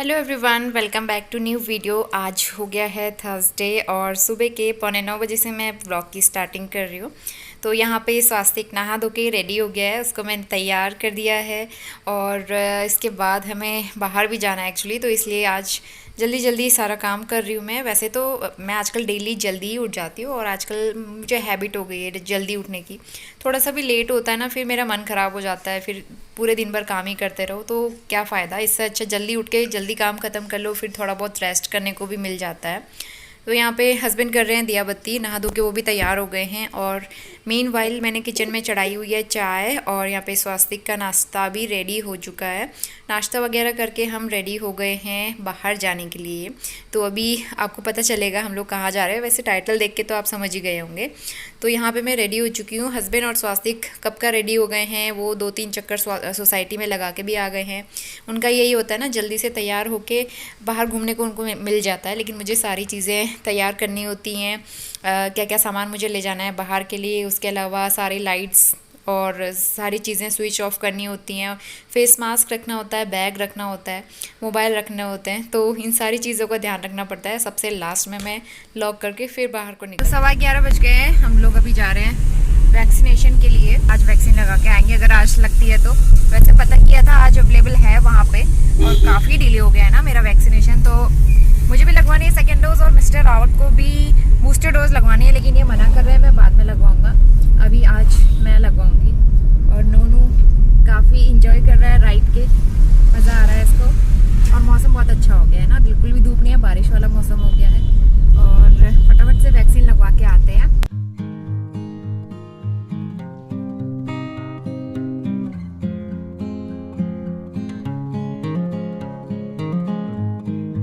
Hello everyone, welcome back to new video. आज हो गया है थर्सडे और सुबह के 8:45 से मैं ब्लॉग की स्टार्टिंग कर रही हूँ। तो यहाँ पे स्वास्तिक नहा धो के रेडी हो गया है, उसको मैंने तैयार कर दिया है। और इसके बाद हमें बाहर भी जाना है एक्चुअली, तो इसलिए आज जल्दी जल्दी सारा काम कर रही हूँ मैं। वैसे तो मैं आजकल डेली जल्दी ही उठ जाती हूँ और आजकल मुझे हैबिट हो गई है जल्दी उठने की। थोड़ा सा भी लेट होता है ना, फिर मेरा मन ख़राब हो जाता है, फिर पूरे दिन भर काम ही करते रहो तो क्या फ़ायदा। इससे अच्छा जल्दी उठ के जल्दी काम ख़त्म कर लो, फिर थोड़ा बहुत रेस्ट करने को भी मिल जाता है। तो यहाँ पे हस्बैंड कर रहे हैं दिया बत्ती, नहा धो के वो भी तैयार हो गए हैं। और मीन वाइल मैंने किचन में चढ़ाई हुई है चाय, और यहाँ पे स्वास्तिक का नाश्ता भी रेडी हो चुका है। नाश्ता वगैरह करके हम रेडी हो गए हैं बाहर जाने के लिए। तो अभी आपको पता चलेगा हम लोग कहाँ जा रहे हैं, वैसे टाइटल देख के तो आप समझ ही गए होंगे। तो यहाँ पे मैं रेडी हो चुकी हूँ। हस्बैंड और स्वास्तिक कब का रेडी हो गए हैं, वो 2-3 चक्कर सोसाइटी में लगा के भी आ गए हैं। उनका यही होता है ना, जल्दी से तैयार होके बाहर घूमने को उनको मिल जाता है, लेकिन मुझे सारी चीज़ें तैयार करनी होती हैं। क्या क्या सामान मुझे ले जाना है बाहर के लिए, उसके अलावा सारी लाइट्स और सारी चीज़ें स्विच ऑफ करनी होती हैं। फेस मास्क रखना होता है, बैग रखना होता है, मोबाइल रखने होते हैं, तो इन सारी चीज़ों का ध्यान रखना पड़ता है। सबसे लास्ट में मैं लॉक करके फिर बाहर को निकल। 11:15 बज गए हैं, हम लोग अभी जा रहे हैं वैक्सीनेशन के लिए। आज वैक्सीन लगा के आएंगे अगर आज लगती है तो। वैसे पता किया था आज अवेलेबल है वहाँ पे, और काफ़ी डिले हो गया है ना मेरा वैक्सीनेशन। तो मुझे भी लगवानी है सेकेंड डोज, और मिस्टर रावत को भी बूस्टर डोज लगवानी है, लेकिन ये मना कर रहे हैं मैं बाद में लगवाऊंगा, अभी आज मैं लगवाऊंगी। और नोनू काफ़ी इंजॉय कर रहा है राइड के, मज़ा आ रहा है इसको। और मौसम बहुत अच्छा हो गया है ना, बिल्कुल भी धूप नहीं है, बारिश वाला मौसम हो गया है। और फटाफट से वैक्सीन लगवा के आते हैं।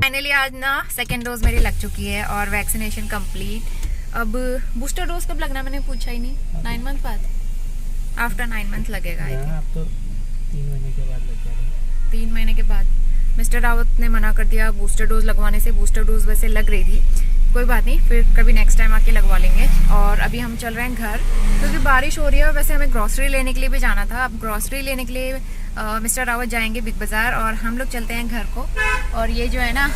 फाइनली आज ना सेकेंड डोज मेरी लग चुकी है और वैक्सीनेशन कंप्लीट। अब बूस्टर डोज कब लगना मैंने पूछा ही नहीं। 9 मंथ बाद, आफ्टर 9 मंथ लगेगा आई थिंक। अब तो 3 महीने के बाद लग जाएगा। 3 महीने के बाद मिस्टर रावत ने मना कर दिया बूस्टर डोज लगवाने से। बूस्टर डोज वैसे लग रही थी, कोई बात नहीं, फिर कभी नेक्स्ट टाइम आके लगवा लेंगे। और अभी हम चल रहे हैं घर, क्योंकि बारिश हो रही है। वैसे हमें ग्रॉसरी लेने के लिए भी जाना था। अब ग्रॉसरी लेने के लिए मिस्टर रावत जाएंगे बिग बाज़ार, और हम लोग चलते हैं घर को। और ये जो है ना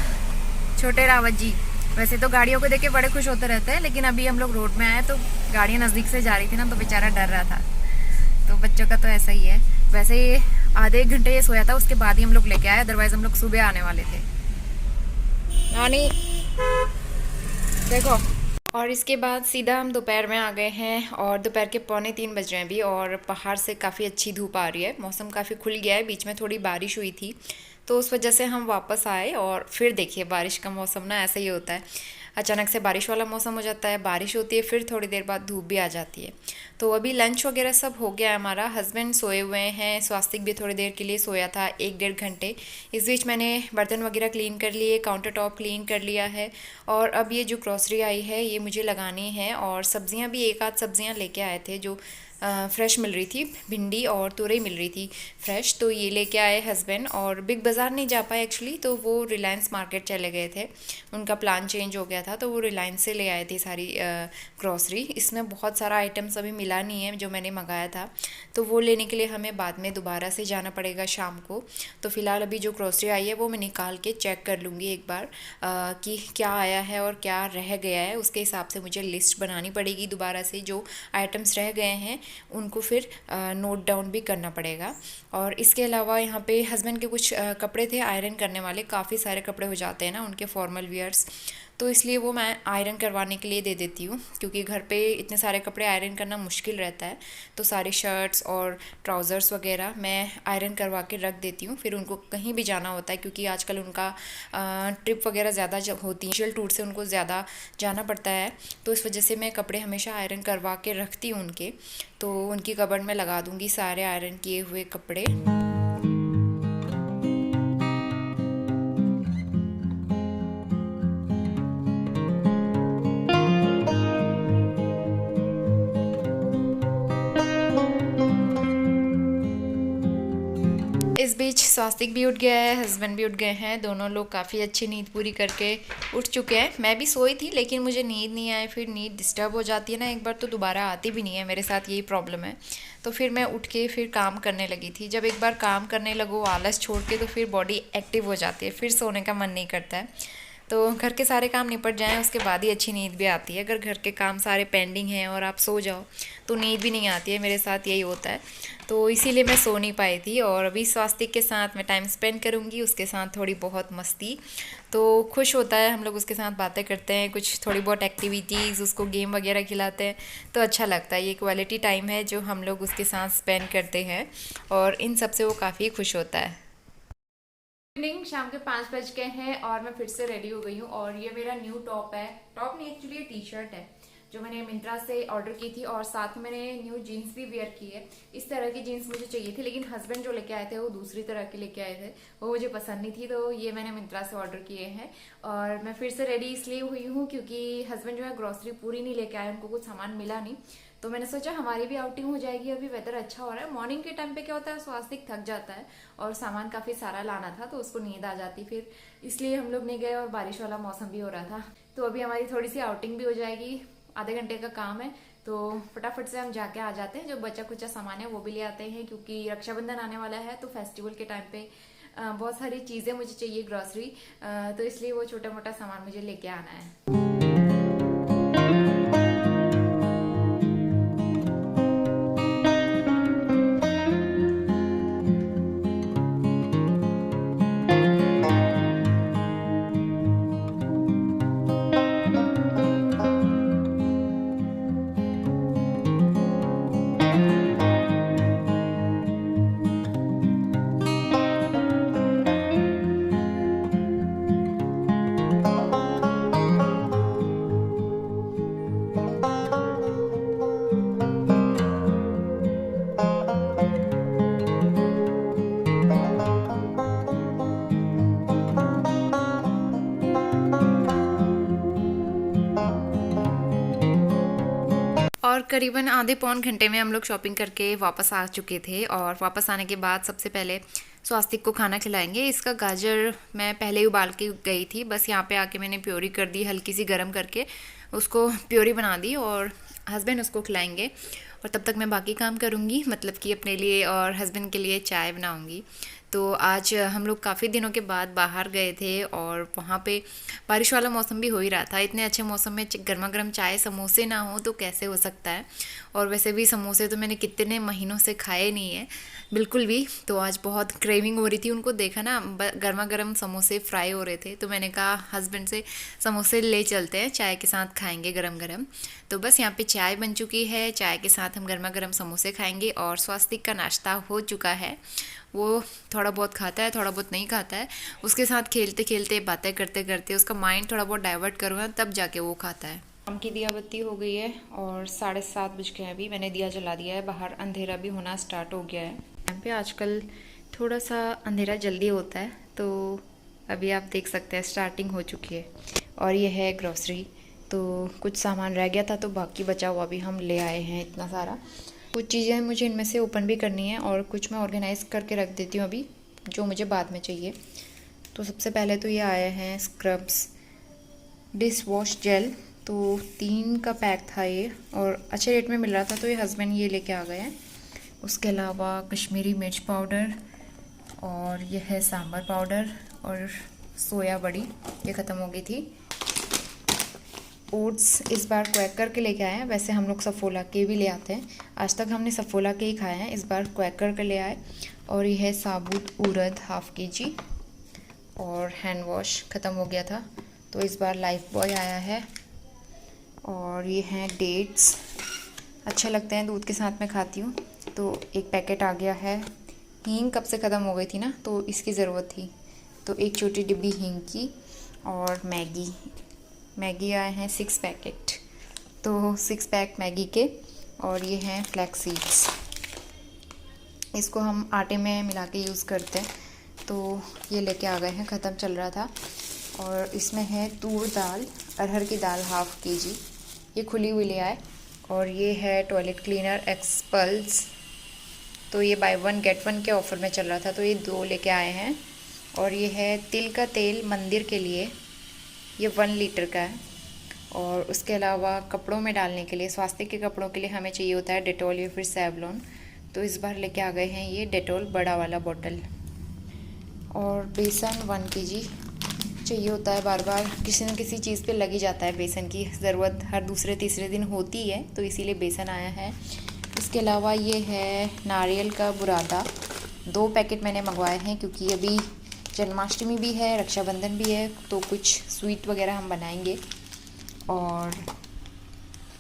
छोटे रावत जी, वैसे तो गाड़ियों को देख के बड़े खुश होते रहते हैं, लेकिन अभी हम लोग रोड में आए तो गाड़ियाँ नज़दीक से जा रही थी ना, तो बेचारा डर रहा था। तो बच्चों का तो ऐसा ही है। वैसे ये आधे 1 घंटे ये सोया था, उसके बाद ही हम लोग लेके आए, अदरवाइज हम लोग सुबह आने वाले थे। नानी देखो। और इसके बाद सीधा हम दोपहर में आ गए हैं, और दोपहर के 2:45 बज रहे हैं अभी, और बाहर से काफ़ी अच्छी धूप आ रही है। मौसम काफ़ी खुल गया है, बीच में थोड़ी बारिश हुई थी तो उस वजह से हम वापस आए। और फिर देखिए बारिश का मौसम ना ऐसा ही होता है, अचानक से बारिश वाला मौसम हो जाता है, बारिश होती है, फिर थोड़ी देर बाद धूप भी आ जाती है। तो अभी लंच वगैरह सब हो गया है हमारा। हस्बैंड सोए हुए हैं, स्वास्तिक भी थोड़ी देर के लिए सोया था, 1-1.5 घंटे। इस बीच मैंने बर्तन वगैरह क्लीन कर लिए, काउंटर टॉप क्लीन कर लिया है। और अब ये जो ग्रॉसरी आई है ये मुझे लगानी है। और सब्ज़ियाँ भी 1-8 सब्ज़ियाँ लेके आए थे जो फ्रेश मिल रही थी, भिंडी और तुरई मिल रही थी फ्रेश, तो ये लेके आए हस्बैंड। और बिग बाज़ार नहीं जा पाए एक्चुअली, तो वो रिलायंस मार्केट चले गए थे, उनका प्लान चेंज हो गया था, तो वो रिलायंस से ले आए थे सारी ग्रॉसरी। इसमें बहुत सारा आइटम्स अभी मिला नहीं है जो मैंने मंगाया था, तो वो लेने के लिए हमें बाद में दोबारा से जाना पड़ेगा शाम को। तो फ़िलहाल अभी जो ग्रॉसरी आई है वो मैं निकाल के चेक कर लूँगी एक बार कि क्या आया है और क्या रह गया है। उसके हिसाब से मुझे लिस्ट बनानी पड़ेगी दोबारा से, जो आइटम्स रह गए हैं उनको फिर नोट डाउन भी करना पड़ेगा। और इसके अलावा यहाँ पे हस्बैंड के कुछ कपड़े थे आयरन करने वाले, काफ़ी सारे कपड़े हो जाते हैं ना उनके फॉर्मल वियर्स, तो इसलिए वो मैं आयरन करवाने के लिए दे देती हूँ, क्योंकि घर पे इतने सारे कपड़े आयरन करना मुश्किल रहता है। तो सारे शर्ट्स और ट्राउज़र्स वगैरह मैं आयरन करवा के रख देती हूँ, फिर उनको कहीं भी जाना होता है, क्योंकि आजकल उनका ट्रिप वगैरह ज़्यादा होती है, इंडिविजुअल टूर से उनको ज़्यादा जाना पड़ता है, तो इस वजह से मैं कपड़े हमेशा आयरन करवा के रखती हूँ उनके। तो उनकी कबर्ड में लगा दूँगी सारे आयरन किए हुए कपड़े। इस इस बीच स्वास्तिक भी उठ गया है, हस्बैंड भी उठ गए हैं, दोनों लोग काफ़ी अच्छी नींद पूरी करके उठ चुके हैं। मैं भी सोई थी लेकिन मुझे नींद नहीं आई, फिर नींद डिस्टर्ब हो जाती है ना एक बार तो दोबारा आती भी नहीं है, मेरे साथ यही प्रॉब्लम है। तो फिर मैं उठ के फिर काम करने लगी थी। जब एक बार काम करने लगो आलस छोड़ के तो फिर बॉडी एक्टिव हो जाती है, फिर सोने का मन नहीं करता है। तो घर के सारे काम निपट जाएं उसके बाद ही अच्छी नींद भी आती है। अगर घर के काम सारे पेंडिंग हैं और आप सो जाओ तो नींद भी नहीं आती है, मेरे साथ यही होता है। तो इसीलिए मैं सो नहीं पाई थी। और अभी स्वास्तिक के साथ मैं टाइम स्पेंड करूँगी, उसके साथ थोड़ी बहुत मस्ती, तो खुश होता है, हम लोग उसके साथ बातें करते हैं, कुछ थोड़ी बहुत एक्टिविटीज़, उसको गेम वगैरह खिलाते हैं तो अच्छा लगता है। ये क्वालिटी टाइम है जो हम लोग उसके साथ स्पेंड करते हैं और इन सब से वो काफ़ी खुश होता है। इवनिंग शाम के 5 बज गए हैं और मैं फिर से रेडी हो गई हूँ। और ये मेरा न्यू टॉप है, टॉप नहीं एक्चुअली ये टी शर्ट है जो मैंने मिंत्रा से ऑर्डर की थी और साथ में मैंने न्यू जीन्स भी वेयर की है। इस तरह की जीन्स मुझे चाहिए थी लेकिन हस्बैंड जो लेके आए थे वो दूसरी तरह की लेके आए थे, वो मुझे पसंद नहीं थी, तो ये मैंने मिंत्रा से ऑर्डर किए हैं। और मैं फिर से रेडी इसलिए हुई हूँ क्योंकि हस्बैंड जो है ग्रॉसरी पूरी नहीं लेके आए, उनको कुछ सामान मिला नहीं, तो मैंने सोचा हमारी भी आउटिंग हो जाएगी। अभी वेदर अच्छा हो रहा है, मॉर्निंग के टाइम पे क्या होता है स्वास्तिक थक जाता है और सामान काफी सारा लाना था तो उसको नींद आ जाती, फिर इसलिए हम लोग नहीं गए और बारिश वाला मौसम भी हो रहा था। तो अभी हमारी थोड़ी सी आउटिंग भी हो जाएगी, आधे घंटे का काम है, तो फटाफट से हम जाके आ जाते हैं। जो बचा कुचा सामान है वो भी ले आते हैं क्योंकि रक्षाबंधन आने वाला है तो फेस्टिवल के टाइम पे बहुत सारी चीजें मुझे चाहिए ग्रोसरी, तो इसलिए वो छोटा मोटा सामान मुझे लेके आना है। और करीबन आधे पौन घंटे में हम लोग शॉपिंग करके वापस आ चुके थे। और वापस आने के बाद सबसे पहले स्वास्तिक को खाना खिलाएंगे। इसका गाजर मैं पहले ही उबाल के गई थी, बस यहाँ पे आके मैंने प्योरी कर दी, हल्की सी गर्म करके उसको प्योरी बना दी और हस्बैंड उसको खिलाएंगे। और तब तक मैं बाकी काम करूँगी, मतलब कि अपने लिए और हस्बैंड के लिए चाय बनाऊँगी। तो आज हम लोग काफ़ी दिनों के बाद बाहर गए थे और वहाँ पे बारिश वाला मौसम भी हो ही रहा था। इतने अच्छे मौसम में गर्मा गर्म चाय समोसे ना हो तो कैसे हो सकता है। और वैसे भी समोसे तो मैंने कितने महीनों से खाए नहीं है बिल्कुल भी, तो आज बहुत क्रेविंग हो रही थी। उनको देखा ना गर्मा गर्म समोसे फ्राई हो रहे थे तो मैंने कहा हस्बैंड से समोसे ले चलते हैं, चाय के साथ खाएंगे गरम गरम। तो बस यहाँ पे चाय बन चुकी है, चाय के साथ हम गर्मा गर्म समोसे खाएंगे। और स्वास्तिक का नाश्ता हो चुका है, वो थोड़ा बहुत खाता है, थोड़ा बहुत नहीं खाता है। उसके साथ खेलते खेलते बातें करते करते उसका माइंड थोड़ा बहुत डाइवर्ट करो ना तब जाके वो खाता है। शाम की दिया बत्ती हो गई है और 7:30 बज गए हैं, अभी मैंने दिया जला दिया है, बाहर अंधेरा भी होना स्टार्ट हो गया है। यहाँ पे आजकल थोड़ा सा अंधेरा जल्दी होता है तो अभी आप देख सकते हैं स्टार्टिंग हो चुकी है। और ये है ग्रोसरी, तो कुछ सामान रह गया था तो बाकी बचा हुआ भी हम ले आए हैं इतना सारा। कुछ चीज़ें मुझे इनमें से ओपन भी करनी है और कुछ मैं ऑर्गेनाइज़ करके रख देती हूँ अभी, जो मुझे बाद में चाहिए। तो सबसे पहले तो ये आए हैं स्क्रब्स डिश वॉश जेल, तो 3 का पैक था ये और अच्छे रेट में मिल रहा था तो ये हस्बैंड ये लेके आ गए हैं। उसके अलावा कश्मीरी मिर्च पाउडर और ये है सांभर पाउडर और सोया बड़ी, ये ख़त्म हो गई थी। ओट्स इस बार क्वैकर के लेके आए हैं, वैसे हम लोग सफोला के भी ले आते हैं, आज तक हमने सफोला के ही खाए हैं, इस बार क्वैकर के ले आए। और ये है साबुत उड़द हाफ kg और हैंड वॉश ख़त्म हो गया था तो इस बार लाइफ बॉय आया है। और ये हैं डेट्स, अच्छे लगते हैं, दूध के साथ में खाती हूँ तो एक पैकेट आ गया है। हींग कब से ख़त्म हो गई थी ना तो इसकी ज़रूरत थी, तो एक छोटी डिब्बी हींग की। और मैगी आए हैं 6 पैकेट, तो 6 पैक मैगी के। और ये हैं फ्लैक्स सीड्स, इसको हम आटे में मिला के यूज़ करते हैं, तो ये लेके आ गए हैं, ख़त्म चल रहा था। और इसमें है तूर दाल, अरहर की दाल हाफ kg, ये खुली हुई ले आए। और ये है टॉयलेट क्लीनर एक्सपल्स, तो ये बाय 1 गेट 1 के ऑफ़र में चल रहा था, तो ये 2 लेके आए हैं। और ये है तिल का तेल मंदिर के लिए, ये 1 लीटर का है। और उसके अलावा कपड़ों में डालने के लिए, स्वास्थ्य के कपड़ों के लिए हमें चाहिए होता है डेटॉल या फिर सेवलॉन, तो इस बार लेके आ गए हैं ये डेटॉल बड़ा वाला बॉटल। और बेसन 1 kg चाहिए होता है, बार बार किसी न किसी चीज़ पे लग ही जाता है, बेसन की ज़रूरत हर दूसरे तीसरे दिन होती है, तो इसीलिए बेसन आया है। इसके अलावा ये है नारियल का बुरादा, 2 पैकेट मैंने मंगवाए हैं क्योंकि अभी जन्माष्टमी भी है, रक्षाबंधन भी है, तो कुछ स्वीट वगैरह हम बनाएंगे। और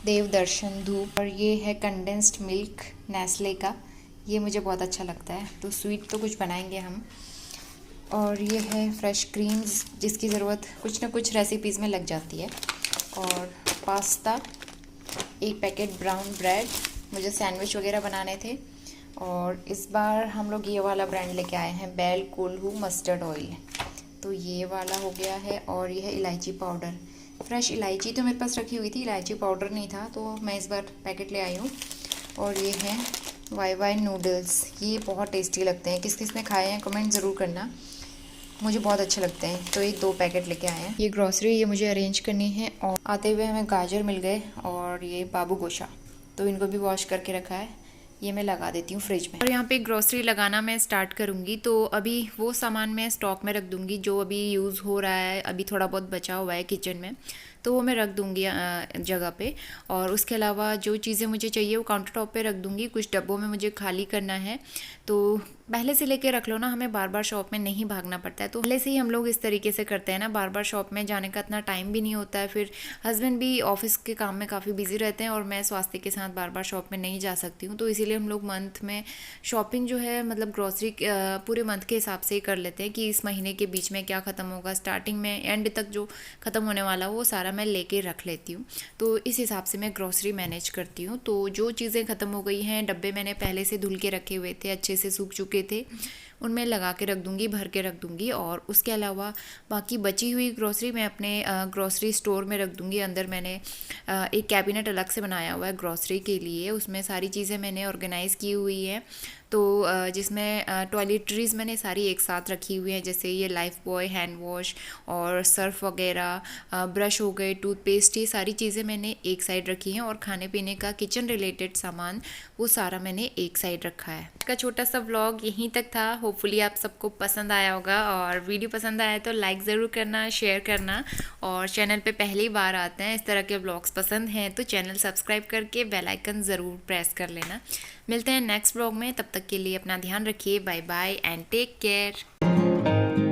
देव दर्शन धूप, और ये है कंडेंस्ड मिल्क नेस्ले का, ये मुझे बहुत अच्छा लगता है, तो स्वीट तो कुछ बनाएंगे हम। और ये है फ्रेश क्रीम्स, जिसकी ज़रूरत कुछ ना कुछ रेसिपीज़ में लग जाती है। और पास्ता, 1 पैकेट ब्राउन ब्रेड, मुझे सैंडविच वगैरह बनाने थे। और इस बार हम लोग ये वाला ब्रांड लेके आए हैं, बेल कोल्हू मस्टर्ड ऑयल, तो ये वाला हो गया है। और ये है इलायची पाउडर, फ्रेश इलायची तो मेरे पास रखी हुई थी, इलायची पाउडर नहीं था, तो मैं इस बार पैकेट ले आई हूँ। और ये है वाई नूडल्स, ये बहुत टेस्टी लगते हैं, किस किस ने खाए हैं कमेंट ज़रूर करना, मुझे बहुत अच्छे लगते हैं, तो ये 2 पैकेट लेके आए हैं। ये ग्रॉसरी ये मुझे अरेंज करनी है। और आते हुए हमें गाजर मिल गए, और ये बाबू गोशा, तो इनको भी वॉश करके रखा है, ये मैं लगा देती हूँ फ्रिज में। और यहाँ पे ग्रॉसरी लगाना मैं स्टार्ट करूँगी, तो अभी वो सामान मैं स्टॉक में रख दूँगी जो अभी यूज़ हो रहा है, अभी थोड़ा बहुत बचा हुआ है किचन में, तो वो मैं रख दूँगी जगह पे। और उसके अलावा जो चीज़ें मुझे चाहिए वो काउंटर टॉप पे रख दूँगी, कुछ डब्बों में मुझे खाली करना है, तो पहले से लेके रख लो ना, हमें बार बार शॉप में नहीं भागना पड़ता है, तो पहले से ही हम लोग इस तरीके से करते हैं ना, बार बार शॉप में जाने का इतना टाइम भी नहीं होता है, फिर हस्बैंड भी ऑफिस के काम में काफ़ी बिजी रहते हैं, और मैं स्वास्थ्य के साथ बार बार शॉप में नहीं जा सकती हूँ, तो इसीलिए हम लोग मंथ में शॉपिंग जो है, मतलब ग्रॉसरी पूरे मंथ के हिसाब से ही कर लेते हैं कि इस महीने के बीच में क्या ख़त्म होगा, स्टार्टिंग में एंड तक जो ख़त्म होने वाला वो सारा मैं लेके रख लेती हूँ, तो इस हिसाब से मैं ग्रॉसरी मैनेज करती हूँ। तो जो चीज़ें ख़त्म हो गई हैं, डब्बे मैंने पहले से धुल के रखे हुए थे, अच्छे से सूख चुके थे, उनमें लगा के रख दूँगी, भर के रख दूँगी। और उसके अलावा बाकी बची हुई ग्रॉसरी मैं अपने ग्रॉसरी स्टोर में रख दूँगी। अंदर मैंने एक कैबिनेट अलग से बनाया हुआ है ग्रॉसरी के लिए, उसमें सारी चीज़ें मैंने ऑर्गेनाइज़ की हुई है, तो जिसमें टॉयलेटरीज़ मैंने सारी एक साथ रखी हुई हैं, जैसे ये लाइफ बॉय हैंड वॉश और सर्फ वगैरह, ब्रश हो गए, टूथपेस्ट, ये सारी चीज़ें मैंने एक साइड रखी हैं। और खाने पीने का किचन रिलेटेड सामान वो सारा मैंने एक साइड रखा है। इसका छोटा सा व्लॉग यहीं तक था, होपफुली आप सबको पसंद आया होगा, और वीडियो पसंद आया तो लाइक ज़रूर करना, शेयर करना, और चैनल पे पहली बार आते हैं, इस तरह के व्लॉग्स पसंद हैं तो चैनल सब्सक्राइब करके बेल आइकन ज़रूर प्रेस कर लेना। मिलते हैं नेक्स्ट व्लॉग में, तब तक के लिए अपना ध्यान रखिए, bye bye and take care.